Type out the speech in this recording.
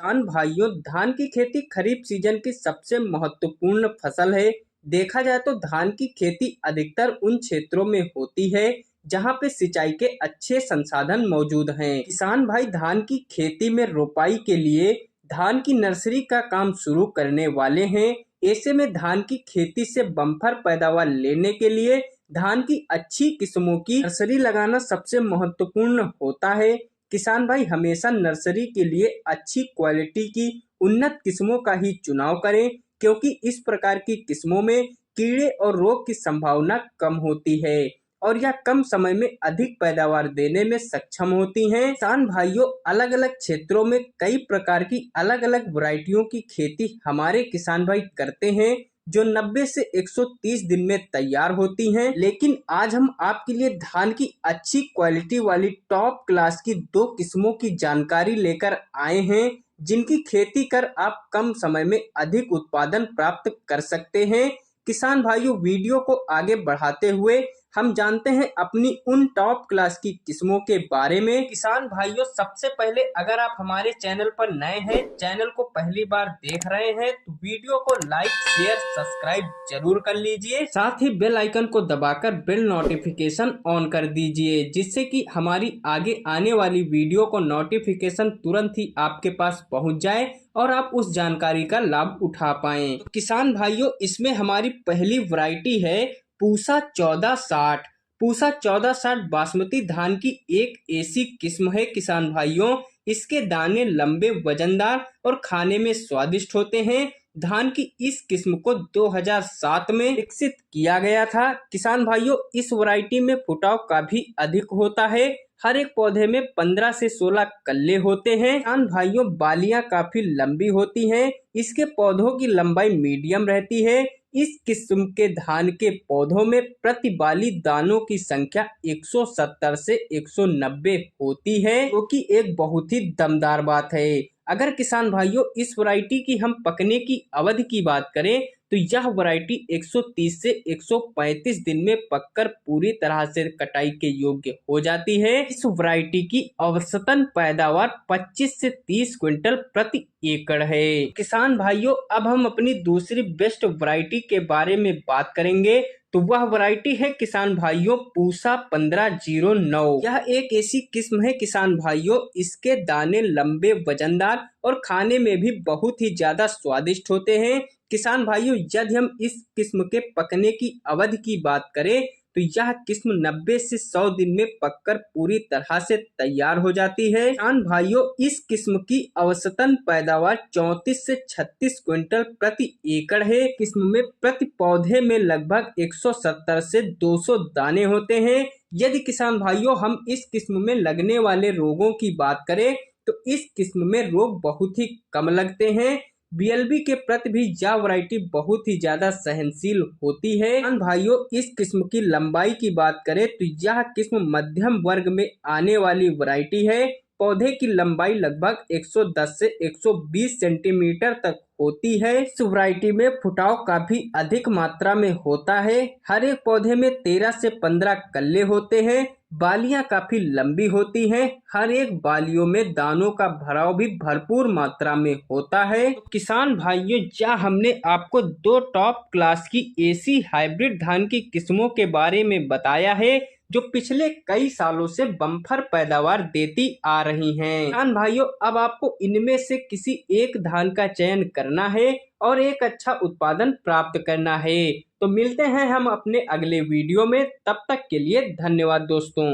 किसान भाइयों, धान की खेती खरीफ सीजन की सबसे महत्वपूर्ण फसल है। देखा जाए तो धान की खेती अधिकतर उन क्षेत्रों में होती है जहां पे सिंचाई के अच्छे संसाधन मौजूद हैं। किसान भाई धान की खेती में रोपाई के लिए धान की नर्सरी का काम शुरू करने वाले हैं। ऐसे में धान की खेती से बम्पर पैदावार लेने के लिए धान की अच्छी किस्मों की नर्सरी लगाना सबसे महत्वपूर्ण होता है। किसान भाई हमेशा नर्सरी के लिए अच्छी क्वालिटी की उन्नत किस्मों का ही चुनाव करें, क्योंकि इस प्रकार की किस्मों में कीड़े और रोग की संभावना कम होती है और यह कम समय में अधिक पैदावार देने में सक्षम होती हैं। किसान भाइयों, अलग अलग क्षेत्रों में कई प्रकार की अलग अलग वैरायटियों की खेती हमारे किसान भाई करते हैं जो 90 से 130 दिन में तैयार होती हैं। लेकिन आज हम आपके लिए धान की अच्छी क्वालिटी वाली टॉप क्लास की दो किस्मों की जानकारी लेकर आए हैं जिनकी खेती कर आप कम समय में अधिक उत्पादन प्राप्त कर सकते हैं। किसान भाइयों, वीडियो को आगे बढ़ाते हुए हम जानते हैं अपनी उन टॉप क्लास की किस्मों के बारे में। किसान भाइयों, सबसे पहले अगर आप हमारे चैनल पर नए हैं, चैनल को पहली बार देख रहे हैं तो वीडियो को लाइक शेयर सब्सक्राइब जरूर कर लीजिए। साथ ही बेल आइकन को दबाकर बेल नोटिफिकेशन ऑन कर दीजिए, जिससे कि हमारी आगे आने वाली वीडियो को नोटिफिकेशन तुरंत ही आपके पास पहुंच जाए और आप उस जानकारी का लाभ उठा पाएं। तो किसान भाइयों, इसमें हमारी पहली वैरायटी है पूसा 1460। पूसा 1460 बासमती धान की एक ऐसी किस्म है किसान भाइयों, इसके दाने लंबे वजनदार और खाने में स्वादिष्ट होते हैं। धान की इस किस्म को 2007 में विकसित किया गया था। किसान भाइयों, इस वैरायटी में फुटाव काफी अधिक होता है। हर एक पौधे में 15 से 16 कल्ले होते हैं। किसान भाइयों, बालियां काफी लंबी होती हैं। इसके पौधों की लंबाई मीडियम रहती है। इस किस्म के धान के पौधों में प्रति बाली दानों की संख्या 170 से 190 होती है, जो कि एक बहुत ही दमदार बात है। अगर किसान भाइयों इस वैरायटी की हम पकने की अवधि की बात करें तो यह वैरायटी 130 से 135 दिन में पककर पूरी तरह से कटाई के योग्य हो जाती है। इस वैरायटी की औसतन पैदावार 25 से 30 क्विंटल प्रति एकड़ है। किसान भाइयों, अब हम अपनी दूसरी बेस्ट वैरायटी के बारे में बात करेंगे तो वह वैरायटी है किसान भाइयों पूसा 1509। यह एक ऐसी किस्म है किसान भाइयों, इसके दाने लंबे वजनदार और खाने में भी बहुत ही ज्यादा स्वादिष्ट होते हैं। किसान भाइयों, यदि हम इस किस्म के पकने की अवधि की बात करें तो यह किस्म 90 से 100 दिन में पककर पूरी तरह से तैयार हो जाती है। किसान भाइयों, इस किस्म की औसतन पैदावार 34 से 36 क्विंटल प्रति एकड़ है। किस्म में प्रति पौधे में लगभग 170 से 200 दाने होते हैं। यदि किसान भाइयों हम इस किस्म में लगने वाले रोगों की बात करें तो इस किस्म में रोग बहुत ही कम लगते हैं। बीएलबी के प्रति भी यह वैरायटी बहुत ही ज्यादा सहनशील होती है। किसान भाइयों, इस किस्म की लंबाई की बात करें तो यह किस्म मध्यम वर्ग में आने वाली वैरायटी है। पौधे की लंबाई लगभग 110 से 120 सेंटीमीटर तक होती है। इस वैरायटी में फुटाव काफी अधिक मात्रा में होता है। हर एक पौधे में 13 से 15 कल्ले होते हैं। बालियां काफी लंबी होती हैं। हर एक बालियों में दानों का भराव भी भरपूर मात्रा में होता है। तो किसान भाइयों, क्या हमने आपको दो टॉप क्लास की ऐसी हाइब्रिड धान की किस्मों के बारे में बताया है जो पिछले कई सालों से बम्पर पैदावार देती आ रही हैं। किसान भाइयों, अब आपको इनमें से किसी एक धान का चयन करना है और एक अच्छा उत्पादन प्राप्त करना है। तो मिलते हैं हम अपने अगले वीडियो में, तब तक के लिए धन्यवाद दोस्तों।